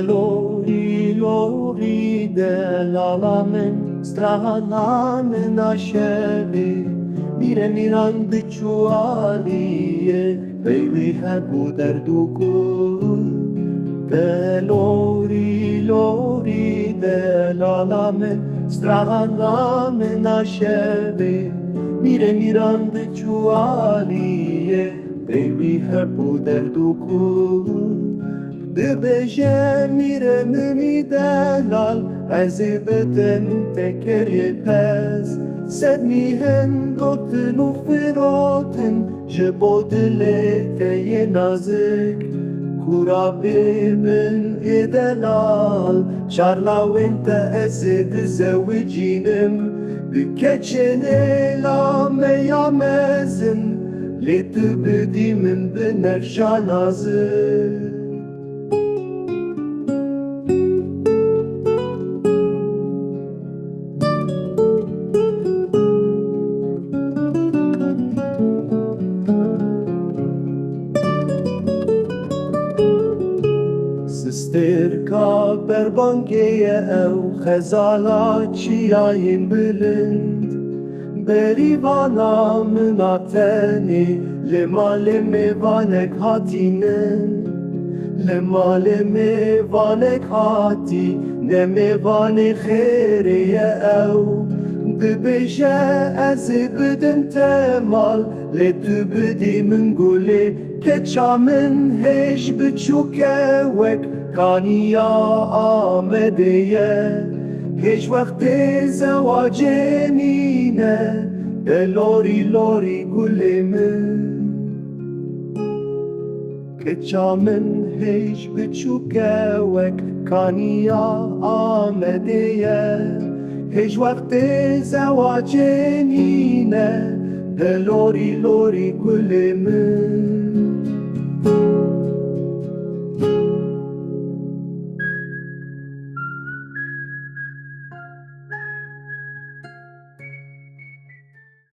Lori, lori dell'alamen, stranamen nascevi, mire mirando ciualie, baby habu derdukul. Lori, lori dell'alamen, stranamen nascevi, mire mirando ciualie, baby habu derdukul. Dibêje mire mini delal ezibeten tekeri pez Sed mihen gotin u firotin ji bo dilê te yê nazik Kurabi min ê delal şarla wên te ez ê dizewicînim Bi keçên êla meya mezin lê tu bidî min bi nefşa nazik Sistirka berbangeye ew xezala çiyayên bilind Berîvana min a tenê li malê mêvanek hatînin Li malê mêvanek hatî ne mêvanê xêrê ye ew Dibêje ez ê bidim te mal lê tu bidî min gulê Keça min hêj biçûk e wek kaniya Amedê ye Hêj wextê zewacê nîne de lorî lorî gulê min Keça min hêj biçûk e wek kaniya Amedê ye Hêj wextê zewacê nîne de lorî lorî gulê min